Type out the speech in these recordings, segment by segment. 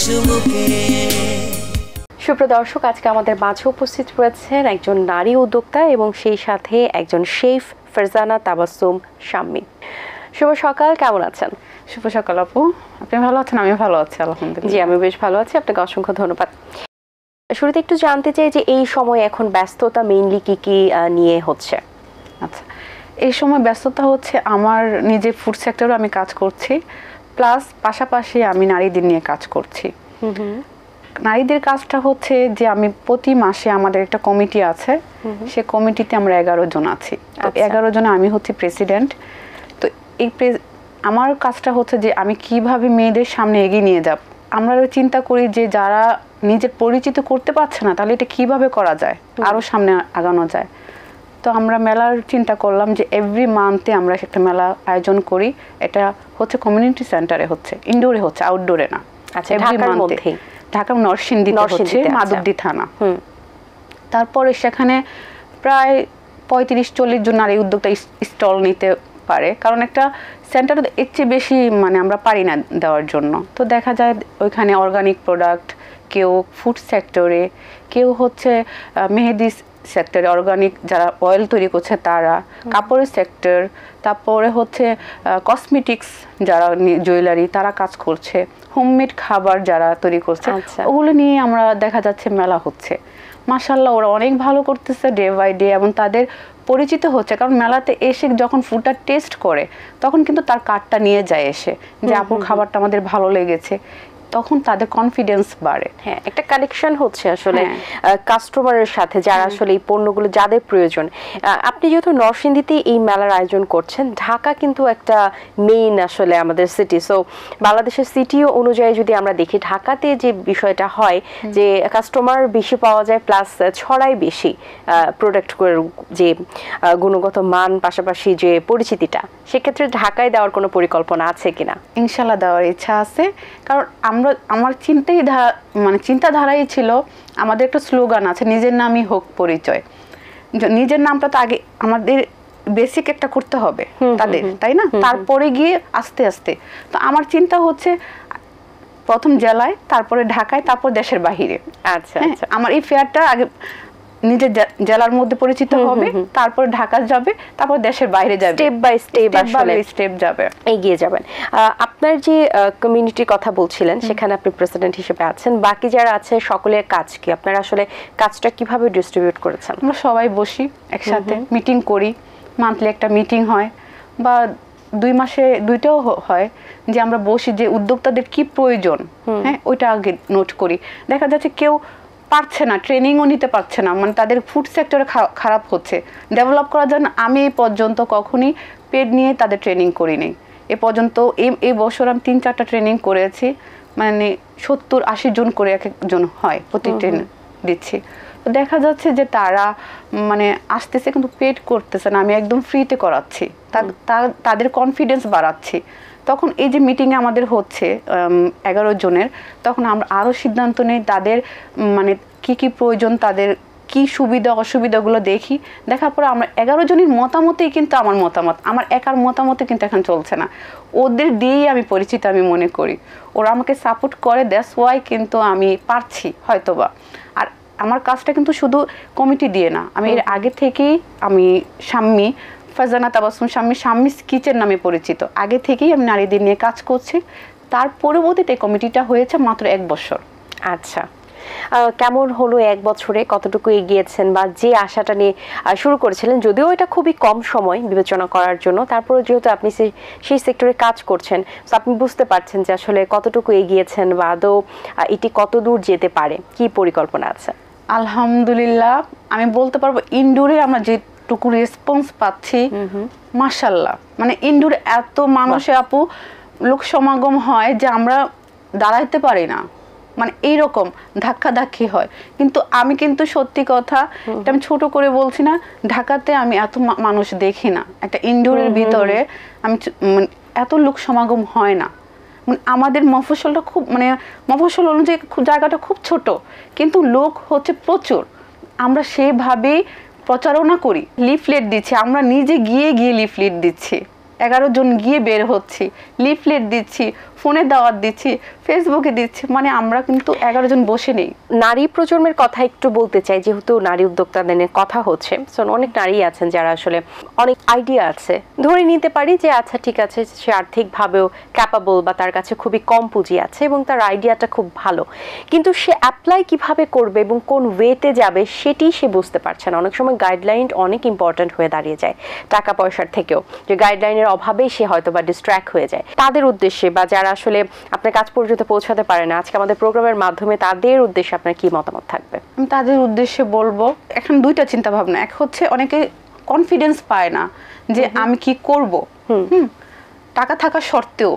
চুমুকে। সুপ্রদর্শক, আজকে আমাদের মাঝে উপস্থিত রয়েছেন একজন নারী উদ্যোক্তা এবং সেই সাথে একজন শেফ ফারজানা তাবাসসুম শাম্মী। শুভ সকাল, কেমন আছেন? শুভ সকাল আপু, আপনি ভালো আছেন? আমি ভালো আছি আলহামদুলিল্লাহ। জি, আমি বেশ ভালো আছি, আপনাকে অসংখ্য ধন্যবাদ। শুরুতে একটু জানতে চাই যে এই সময় এখন ব্যস্ততা মেইনলি কি নিয়ে হচ্ছে? আচ্ছা, এই সময় ব্যস্ততা হচ্ছে আমার নিজের ফুড সেক্টরে আমি কাজ করছি, প্লাস পাশাপাশি আমি নারীদের নিয়ে কাজ করছি। নারীদের কাজটা হচ্ছে যে আমি প্রতি মাসে আমাদের একটা কমিটি আছে, সে কমিটিতে আমরা 11 জন আছি। 11 জনে আমি হচ্ছি প্রেসিডেন্ট। তো এই আমার কাজটা হচ্ছে যে আমি কিভাবে মেয়েদের সামনে এগিয়ে নিয়ে যাব। আমরা চিন্তা করি যে যারা নিজের পরিচিত করতে পারছে না, তাহলে এটা কিভাবে করা যায়, আরও সামনে আগানো যায়। তো আমরা মেলার চিন্তা করলাম যে এভরি মান্থে আমরা একটা মেলা আয়োজন করি। এটা হচ্ছে কমিউনিটি সেন্টারে, হচ্ছে ইনডোরে, হচ্ছে আউটডোরে না। আচ্ছা, ঢাকার মধ্যেই, ঢাকার নরসিংদীতে হচ্ছে, মাধবদী থানা। তারপরে সেখানে প্রায় 35-40 জন নারী উদ্যোক্তা স্টল নিতে পারে, কারণ একটা সেন্টার এর চেয়ে বেশি মানে আমরা পারি না দেওয়ার জন্য। তো দেখা যায় ওইখানে অর্গানিক প্রোডাক্ট, কেউ ফুড সেক্টরে, কেউ হচ্ছে মেহেদি সেক্টরে, অর্গানিক যারা অয়েল তৈরি করছে তারা, কাপড়ের সেক্টর, তারপরে হচ্ছে কসমেটিক্স যারা জুয়েলারি তারা কাজ করছে, হোমমেড খাবার যারা তৈরি করছে, ওগুলো নিয়ে আমরা দেখা যাচ্ছে মেলা হচ্ছে। মাশাআল্লাহ, ওরা অনেক ভালো করতেছে ডে বাই ডে, এবং তাদের পরিচিত হচ্ছে। কারণ মেলাতে এসে যখন ফুডটা টেস্ট করে তখন কিন্তু তার কার্ডটা নিয়ে যায় এসে, যে আপুর খাবারটা আমাদের ভালো লেগেছে, তখন তাদের কনফিডেন্স বাড়ে। হ্যাঁ, একটা কানেকশন হচ্ছে আসলে কাস্টমারের সাথে, যারা আসলে এই পণ্যগুলো যাদের প্রয়োজন। আপনি যেহেতু নরসিংদীতে এই মেলার আয়োজন করছেন, ঢাকা কিন্তু একটা মেইন আসলে আমাদের সিটি, সো বাংলাদেশের সিটি অনুযায়ী যদি আমরা দেখি, ঢাকাতে যে বিষয়টা হয় যে কাস্টমার বেশি পাওয়া যায়, প্লাস ছড়াই বেশি প্রোডাক্ট যে গুণগত মান, পাশাপাশি যে পরিচিতিটা, সেক্ষেত্রে ঢাকায় দেওয়ার কোনো পরিকল্পনা আছে কিনা? ইনশাল্লাহ দেওয়ার ইচ্ছা আছে, কারণ আমার চিন্তাধারাই ছিল, আমাদের একটা স্লোগান আছে, নিজের নামই হোক পরিচয়। নিজের নামটা তো আগে আমাদের বেসিক একটা করতে হবে তাদের, তাই না? তারপরে গিয়ে আস্তে আস্তে। তো আমার চিন্তা হচ্ছে প্রথম জেলায়, তারপরে ঢাকায়, তারপর দেশের বাহিরে। আচ্ছা, আমার এই ফেয়ারটা আগে নিজের জেলার মধ্যে পরিচিত হবে, তারপর ঢাকা যাবে, তারপর দেশের বাইরে যাবে, স্টেপ বাই স্টেপ যাবে, এগিয়ে যাবেন। আপনার যে কমিউনিটির কথা বলছিলেন, সেখানে আপনি প্রেসিডেন্ট হিসেবে আছেন, বাকি যারা আছে সকলের কাজ কি? আপনারা আসলে কাজটা কিভাবে ডিস্ট্রিবিউট করেছেন? আমরা সবাই বসি একসাথে, মিটিং করি, মান্থলি একটা মিটিং হয়, বা 2 মাসে 2টাও হয়, যে আমরা বসি যে উদ্যোক্তাদের কি প্রয়োজন, হ্যাঁ ওইটা আগে নোট করি। দেখা যাচ্ছে কেউ পারছে না, ট্রেনিংও নিতে পারছে না, মানে তাদের ফুড সেক্টরে খারাপ হচ্ছে, ডেভেলপ করার জন্য আমি এই পর্যন্ত কখনই পেড নিয়ে তাদের ট্রেনিং করিনি। এ পর্যন্ত এই বছর আমি 3-4টা ট্রেনিং করেছি, মানে 70-80 জন করে এক একজন হয়, প্রতি ট্রেনিং দিচ্ছি। তো দেখা যাচ্ছে যে তারা মানে আসতেছে কিন্তু পেড করতেছে না, আমি একদম ফ্রিতে করাচ্ছি, তাদের কনফিডেন্স বাড়াচ্ছি। তখন এই যে মিটিংয়ে আমাদের হচ্ছে 11 জনের, তখন আমরা আরও সিদ্ধান্ত নিই তাদের মানে কি প্রয়োজন, তাদের কি সুবিধা অসুবিধাগুলো দেখি। দেখার পরে আমরা 11 জনের মতামতেই কিন্তু আমার একার মতামতে কিন্তু এখন চলছে না, ওদের দিয়েই আমি পরিচিত আমি মনে করি। ওরা আমাকে সাপোর্ট করে, দ্যাটস ওয়াই কিন্তু আমি পারছি হয়তোবা। আর আমার কাজটা কিন্তু শুধু কমিটি দিয়ে না, আমি এর আগে থেকেই আমি শাম্মী, ফারজানা তাবাসসুম শাম্মী, শাম্মীস কিচেন নামে পরিচিত, আগে থেকেই আমি নারীদের নিয়ে কাজ করছি। তার পরবর্তীতে কমিটিটা হয়েছে মাত্র 1 বছর। আচ্ছা, কেমন হলো 1 বছরে, কতটুকু এগিয়েছেন, বা যে আশাটা নিয়ে শুরু করেছিলেন, যদিও এটা খুবই কম সময় বিবেচনা করার জন্য, তারপরে যেহেতু আপনি সেই সেক্টরে কাজ করছেন, তো আপনি বুঝতে পারছেন যে আসলে কতটুকু এগিয়েছেন, বা আদৌ এটি কত দূর যেতে পারে, কি পরিকল্পনা আছে? আলহামদুলিল্লাহ, আমি বলতে পারবো ইনডোরে আমরা যেটুকু রেসপন্স পাচ্ছি, মাশাআল্লাহ, মানে ইনডোরে এত মানুষে আপু লোক সমাগম হয় যে আমরা দাঁড়াইতে পারি না, মানে এইরকম ধাক্কাধাক্কি হয়। কিন্তু আমি কিন্তু সত্যি কথা, এটা আমি ছোট করে বলছি না, ঢাকাতে আমি এত মানুষ দেখি না, একটা ইনডোরের ভিতরে আমি এত লোক সমাগম হয় না। মানে আমাদের মফস্বলটা খুব, মানে মফস্বল অনুযায়ী জায়গাটা খুব ছোট, কিন্তু লোক হচ্ছে প্রচুর। আমরা সেভাবেই প্রচারণা করি, লিফলেট দিচ্ছি, আমরা নিজে গিয়ে লিফলেট দিচ্ছি, 11 জন গিয়ে বের হচ্ছি, লিফলেট দিচ্ছি, ফোনে দাওয়াত দিচ্ছি, ফেসবুকে দিচ্ছি, মানে আমরা কিন্তু 11 জন বসে নেই। নারী প্রজন্মের কথা একটু বলতে চাই, যেহেতু নারী উদ্যোক্তাদের কথা হচ্ছে, সো অনেক নারী আছেন যারা আসলে অনেক আইডিয়া আছে, ধরে নিতে পারি যে আচ্ছা ঠিক আছে সে আর্থিকভাবেও ক্যাপাবল বা তার কাছে খুবই কম পুঁজি আছে এবং তার আইডিয়াটা খুব ভালো, কিন্তু সে অ্যাপ্লাই কিভাবে করবে এবং কোন ওয়েতে যাবে সেটি সে বুঝতে পারছে না। অনেক সময় গাইডলাইন অনেক ইম্পর্ট্যান্ট হয়ে দাঁড়িয়ে যায় টাকা পয়সার থেকেও, যে গাইডলাইনের অভাবেই সে হয়তো বা ডিস্ট্র্যাক্ট হয়ে যায়। তাদের উদ্দেশ্যে বা যারা আসলে আপনার কাজ পর্যন্ত পৌঁছাতে পারে না, আজকে আমাদের প্রোগ্রামের মাধ্যমে তাদের উদ্দেশ্যে আপনার কি মতামত থাকবে? আমি তাদের উদ্দেশ্যে বলবো, এখন দুইটা চিন্তা ভাবনা। এক হচ্ছে অনেকে কনফিডেন্স পায় না যে আমি কি করব, টাকা থাকা সত্ত্বেও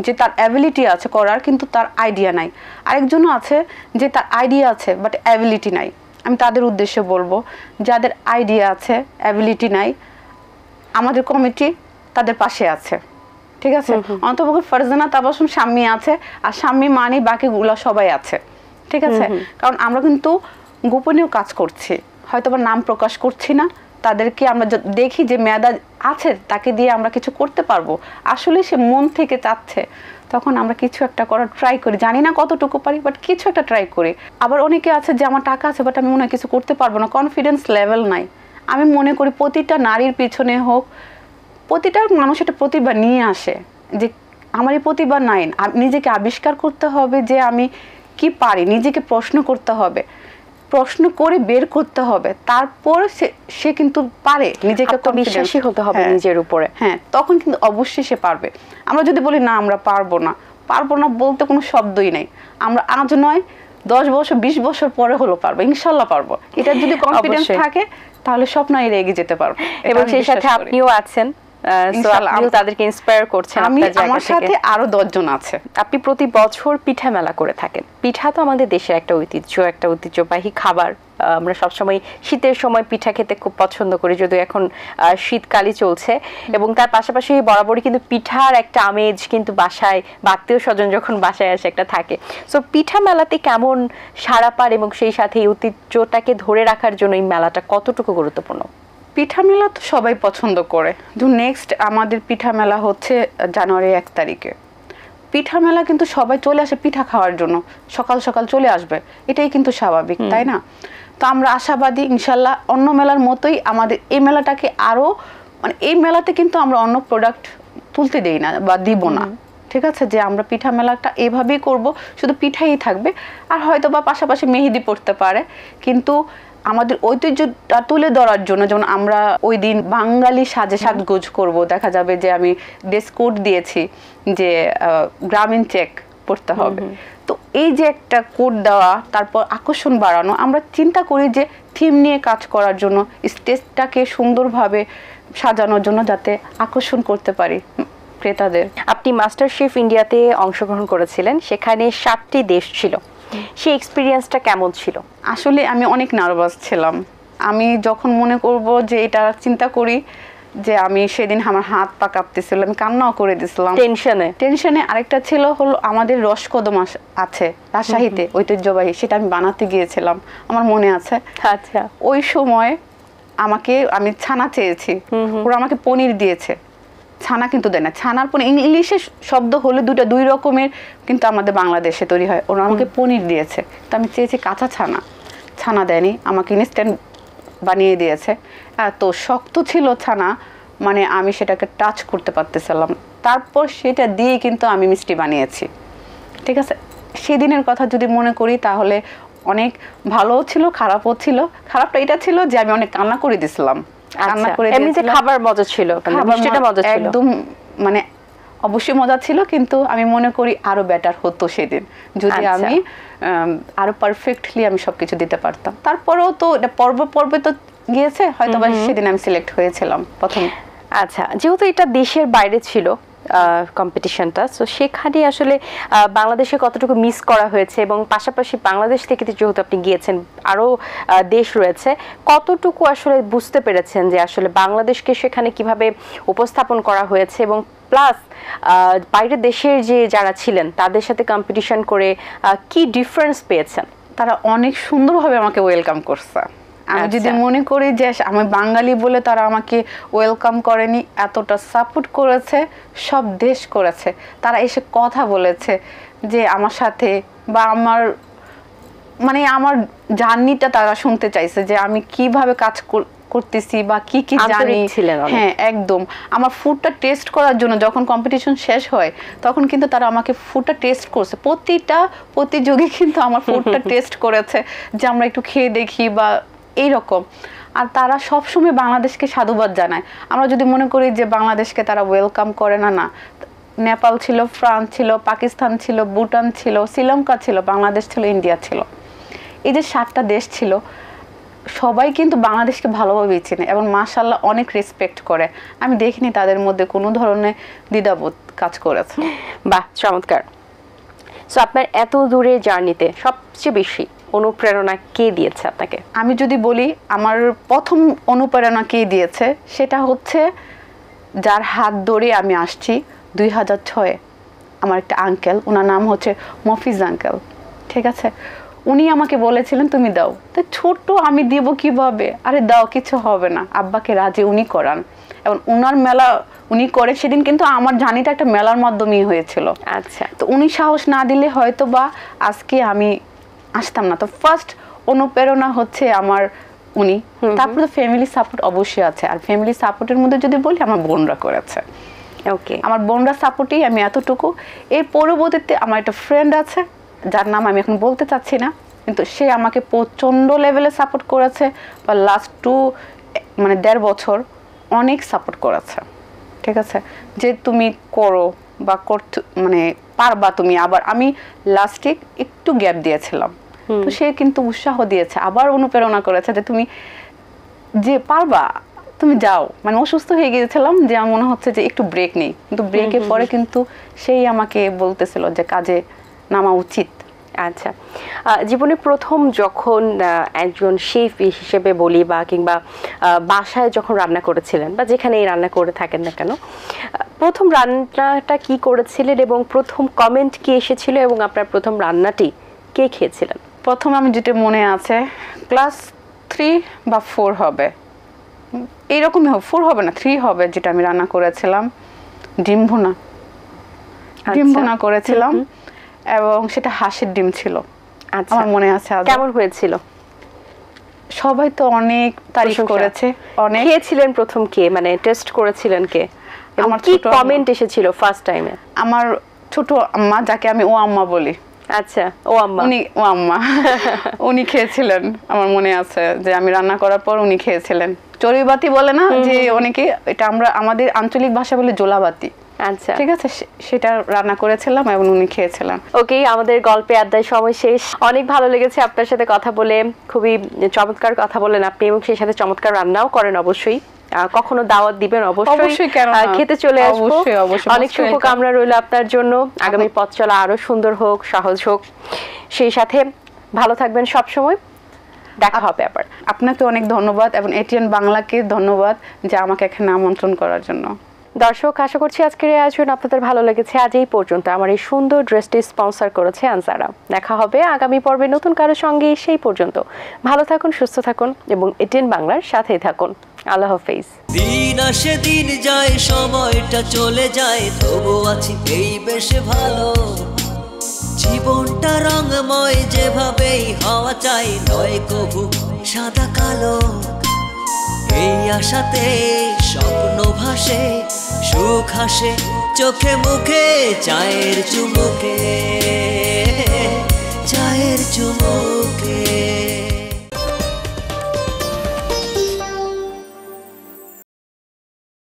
যে তার অ্যাবিলিটি আছে করার, কিন্তু তার আইডিয়া নাই। আরেকজনও আছে যে তার আইডিয়া আছে বাট অ্যাবিলিটি নাই। আমি তাদের উদ্দেশ্যে বলবো, যাদের আইডিয়া আছে অ্যাবিলিটি নাই, আমাদের কমিটি তাদের পাশে আছে, ঠিক আছে? অন্তপক্ষে ফারজানা তাবাসসুম শাম্মী আছে, আর শাম্মী মানি বাকিগুলো সবাই আছে, ঠিক আছে? কারণ আমরা কিন্তু গোপনীয় কাজ করছি, হয়তো বা নাম প্রকাশ করছি না। তাদেরকে আমরা দেখি যে মেধা আছে, তাকে দিয়ে আমরা কিছু করতে পারবো, আসলে সে মন থেকে চাচ্ছে, তখন আমরা কিছু একটা করার ট্রাই করি। জানি না কতটুকু পারি, বাট কিছু একটা ট্রাই করি। আবার অনেকে আছে যে আমার টাকা আছে বাট আমি মনে হয় কিছু করতে পারবো না, কনফিডেন্স লেভেল নাই। আমি মনে করি প্রতিটা নারীর পিছনে হোক, প্রতিটা মানুষ একটা প্রতিভা নিয়ে আসে, যে আমার এই প্রতিভা নাই, নিজেকে আবিষ্কার করতে হবে যে আমি কি পারি, নিজেকে প্রশ্ন করতে হবে, প্রশ্ন করে বের করতে হবে, তারপর সে কিন্তু পারে, নিজেকে বিশ্বাসী হতে হবে নিজের উপরে। হ্যাঁ, তখন কিন্তু অবশ্যই সে পারবে। আমরা যদি বলি না আমরা পারবো না, পারবো না বলতে কোনো শব্দই নাই। আমরা আজ নয় 10 বছর 20 বছর পরে হলো পারবো, ইনশাল্লাহ পারবো। এটা যদি কনফিডেন্স থাকে তাহলে স্বপ্ন এর এগিয়ে যেতে পারবো। এবং সেই সাথে আপনিও আছেন, তাদেরকে ইন্সপায়ার করছেন। আমার সাথে আরো 10 জন আছে। আপনি প্রতি বছর পিঠা মেলা করে থাকেন। পিঠা তো আমাদের দেশের একটা ঐতিহ্য, একটা ঐতিহ্যবাহী খাবার। আমরা সবসময় শীতের সময় পিঠা খেতে খুব পছন্দ করি, যদিও এখন শীতকালই চলছে, এবং তার পাশাপাশি বরাবরই কিন্তু পিঠার একটা আমেজ কিন্তু বাসায় বা আত্মীয় স্বজন যখন বাসায় আসে একটা থাকে। সো পিঠা মেলাতে কেমন সাড়া পার এবং সেই সাথে এই ঐতিহ্যটাকে ধরে রাখার জন্য এই মেলাটা কতটুকু গুরুত্বপূর্ণ? পিঠা মেলা তো সবাই পছন্দ করে। নেক্সট আমাদের পিঠা মেলা হচ্ছে জানুয়ারি 1 তারিখে। পিঠা মেলা কিন্তু সবাই চলে আসে পিঠা খাওয়ার জন্য, সকাল সকাল চলে আসবে, এটাই কিন্তু স্বাভাবিক, তাই না? তো আমরা আশাবাদী ইনশাল্লাহ অন্য মেলার মতোই আমাদের এই মেলাটাকে আরো, মানে এই মেলাতে কিন্তু আমরা অন্য প্রোডাক্ট তুলতে দেই না বা দিব না, ঠিক আছে? যে আমরা পিঠা মেলাটা এভাবেই করব, শুধু পিঠাই থাকবে, আর হয়তো বা পাশাপাশি মেহেদি পড়তে পারে, কিন্তু আমাদের ঐতিহ্যটা তুলে ধরার জন্য, যেমন আমরা ওই দিন বাঙালি সাজে সাজগোজ করব, দেখা যাবে যে আমি ড্রেস কোড দিয়েছি যে গ্রামীণ চেক পড়তে হবে। তো এই যে একটা কোড দেওয়া, তারপর আকর্ষণ বাড়ানো, আমরা চিন্তা করি যে থিম নিয়ে কাজ করার জন্য, স্টেজটাকে সুন্দরভাবে সাজানোর জন্য, যাতে আকর্ষণ করতে পারি ক্রেতাদের। আপনি মাস্টার শেফ ইন্ডিয়াতে অংশগ্রহণ করেছিলেন, সেখানে 7টি দেশ ছিল, সেই এক্সপিরিয়েন্সটা কেমন ছিল? আসলে আমি অনেক নার্ভাস ছিলাম। আমি যখন মনে করব যে এটা চিন্তা করি যে আমি সেদিন আমার হাত পা কাঁপতেছিল, আমি কান্নাও করে দিছিলাম টেনশনে। আরেকটা ছিল হলো আমাদের রসকদম আছে রাজশাহীতে ঐতিহ্যবাহী, সেটা আমি বানাতে গিয়েছিলাম, আমার মনে আছে। আচ্ছা, ওই সময় আমি ছানা চেয়েছি, ওরা আমাকে পনির দিয়েছে, ছানা কিন্তু দেয় না। ছানার পনির ইংলিশে শব্দ হলে দুই রকমের কিন্তু আমাদের বাংলাদেশে তৈরি হয়, ওরা আমাকে পনির দিয়েছে। তো আমি চেয়েছি কাঁচা ছানা দেয়নি, আমাকে ইনস্ট্যান্ট বানিয়ে দিয়েছে। এত শক্ত ছিল ছানা, মানে আমি সেটাকে টাচ করতে পারতেছিলাম। তারপর সেটা দিয়ে কিন্তু আমি মিষ্টি বানিয়েছি, ঠিক আছে? সেদিনের কথা যদি মনে করি তাহলে অনেক ভালোও ছিল, খারাপও ছিল। খারাপটা এটা ছিল যে আমি অনেক কান্না করে দিছিলাম। খাবার মজা ছিল, একদম মানে অবশ্যই মজা ছিল, কিন্তু আমি মনে করি আরো বেটার হতো সেদিন যদি আমি আরো পারফেক্টলি আমি সবকিছু দিতে পারতাম। তারপরেও তো এটা পর্বে তো গিয়েছে, হয়তো বা সেদিন আমি সিলেক্ট হয়েছিলাম প্রথম। আচ্ছা, যেহেতু এটা দেশের বাইরে ছিল কম্পিটিশনটা, সো সেখানে আসলে বাংলাদেশে কতটুকু মিস করা হয়েছে, এবং পাশাপাশি বাংলাদেশ থেকে যেহেতু আপনি গিয়েছেন আরও দেশ রয়েছে, কতটুকু আসলে বুঝতে পেরেছেন যে আসলে বাংলাদেশকে সেখানে কিভাবে উপস্থাপন করা হয়েছে, এবং প্লাস বাইরের দেশের যে যারা ছিলেন তাদের সাথে কম্পিটিশন করে কি ডিফারেন্স পেয়েছেন? তারা অনেক সুন্দরভাবে আমাকে ওয়েলকাম করছে। আমি যদি মনে করি যে আমি বাঙালি বলে তারা আমাকে ওয়েলকাম করেনি, এতটা সাপোর্ট করেছে, সব দেশ করেছে, তারা এসে কথা বলেছে যে আমার সাথে, বা আমার মানে আমার জার্নিটা তারা শুনতে চাইছে যে আমি কিভাবে কাজ করতেছি বা কি কি জানি। হ্যাঁ একদম, আমার ফুডটা টেস্ট করার জন্য যখন কম্পিটিশন শেষ হয় তখন কিন্তু তারা আমাকে ফুডটা টেস্ট করছে, প্রতিটা প্রতিযোগী কিন্তু আমার ফুডটা টেস্ট করেছে যে আমরা একটু খেয়ে দেখি বা এইরকম। আর তারা সবসময় বাংলাদেশকে সাধুবাদ জানায়। আমরা যদি মনে করি যে বাংলাদেশকে তারা ওয়েলকাম করে না, না, নেপাল ছিল, ফ্রান্স ছিল, পাকিস্তান ছিল, ভুটান ছিল, শ্রীলঙ্কা ছিল, বাংলাদেশ ছিল, ইন্ডিয়া ছিল, এই যে 7টা দেশ ছিল, সবাই কিন্তু বাংলাদেশকে ভালোভাবে চেনে এবং মাশাআল্লাহ অনেক রেসপেক্ট করে। আমি দেখিনি তাদের মধ্যে কোনো ধরনের দ্বিধাবোধ কাজ করেছে। বাহ, চমৎকার। সো আপনার এত দূরের জার্নিতে সবচেয়ে বেশি অনুপ্রেরণা কে দিয়েছে আপনাকে? আমি যদি বলি আমার প্রথম অনুপ্রেরণা কে দিয়েছে, সেটা হচ্ছে যার হাত ধরে আমি আসছি 2006-এ। আমার একটা আঙ্কেল, ওনার নাম হচ্ছে মফিজ আঙ্কেল, ঠিক আছে? উনি আমাকে বলেছিলেন তুমি দাও। তো ছোট্ট আমি দিব কিভাবে, আরে দাও, কিছু হবে না, আব্বাকে রাজি উনি করান এবং ওনার মেলা উনি করে। সেদিন কিন্তু আমার জার্নিটা একটা মেলার মাধ্যমেই হয়েছিল। আচ্ছা, তো উনি সাহস না দিলে হয়তো বা আজকে আমি আসতাম না। তো ফার্স্ট অনুপ্রেরণা হচ্ছে আমার উনি। তারপরে তো ফ্যামিলি সাপোর্ট অবশ্যই আছে, আর ফ্যামিলি সাপোর্টের মধ্যে যদি বলি আমার বোনরা করেছে। ওকে, আমার বোনরা সাপোর্টেই আমি এতটুকু। এর পরবর্তীতে আমার একটা ফ্রেন্ড আছে যার নাম আমি এখন বলতে চাচ্ছি না, কিন্তু সে আমাকে প্রচণ্ড লেভেলে সাপোর্ট করেছে, বা লাস্ট 1.5 বছর অনেক সাপোর্ট করেছে, ঠিক আছে? যে তুমি করো বা করতে মানে পারবা তুমি। আবার আমি লাস্টে একটু গ্যাপ দিয়েছিলাম, তো সে কিন্তু উৎসাহ দিয়েছে, আবার অনুপ্রেরণা করেছে যে তুমি যে পারবা, তুমি যাও। মানে অসুস্থ হয়ে গিয়েছিলাম, যে আমার মনে হচ্ছে যে একটু ব্রেক নেই, কিন্তু ব্রেকের পরে কিন্তু সেই আমাকে বলতেছিল যে কাজে নামা উচিত। আচ্ছা, জীবনে প্রথম যখন একজন শেফ হিসেবে বলি বা কিংবা বাসায় যখন রান্না করেছিলেন বা যেখানেই রান্না করে থাকেন না কেন, প্রথম রান্নাটা কি করেছিলেন এবং প্রথম কমেন্ট কি এসেছিল এবং আপনার প্রথম রান্নাটি কে খেয়েছিলেন? প্রথম আমি যেটা মনে আছে, ক্লাস 3 বা 4 হবে, এইরকমই হবে, 4 হবে না 3 হবে, যেটা আমি রান্না করেছিলাম ডিম ভুনা করেছিলাম, এবং সেটা হাঁসের ডিম ছিল। আমার মনে আছে। কেমন হয়েছিল? সবাই তো অনেক তারিফ করেছে। অনেক। খেয়েছিলেন প্রথম কে, মানে টেস্ট করেছিলেন কে? আমার কি কমেন্ট এসেছিল ফার্স্ট টাইমে? আমার ছোট আম্মা, যাকে আমি ও আম্মা বলি। আচ্ছা, ও আম্মা। উনি খেয়েছিলেন। আমার মনে আছে যে আমি রান্না করার পর উনি খেয়েছিলেন। চড়ুইবাতি বলে না যে অনেকে, এটা আমরা আমাদের আঞ্চলিক ভাষা বলে জোলাবাতি। আচ্ছা, ঠিক আছে, সেটা রান্না করেছিলাম এবং উনি খেয়েছিলেন। ওকে, আমাদের গল্পে আড্ডায় সময় শেষ। অনেক ভালো লেগেছে আপনার সাথে কথা বলে, খুবই চমৎকার কথা বলেন আপনি, এবং সেই সাথে চমৎকার রান্নাও করেন। অবশ্যই কখনো দাওয়াত দিবেন, অবশ্যই খেতে চলে আসবো। অনেক শুভকামনা রইল আপনার জন্য। আগামী পথ চলা আরো সুন্দর হোক, সহজ হোক। সেই সাথে ভালো থাকবেন সব সময়। দেখা হবে আবার। আপনাকে অনেক ধন্যবাদ এবং এটিএন বাংলাকে ধন্যবাদ যে আমাকে এখানে আমন্ত্রণ করার জন্য। দর্শক, আশা করছি আজকের এই আয়োজন আপনাদের ভালো লেগেছে। আজ এই পর্যন্ত। আমার এই সুন্দর ড্রেসটি স্পন্সর করেছে আনসারা। দেখা হবে আগামী পর্বে নতুন কারো সঙ্গে। সেই পর্যন্ত ভালো থাকুন, সুস্থ থাকুন এবং এটিএন বাংলার সাথেই থাকুন। আল্লাহ হাফেজ। দিন আসে দিন যায়, সময়টা চলে যায়, তবু আছি এই বেশ ভালো। জীবনটা রঙময়, যেভাবেই হওয়া চাই, নয় কবু সাদা কালো। এই আশাতে স্বপ্ন ভাসে, সুখ হাসে চোখে মুখে, চায়ের চুমুকে।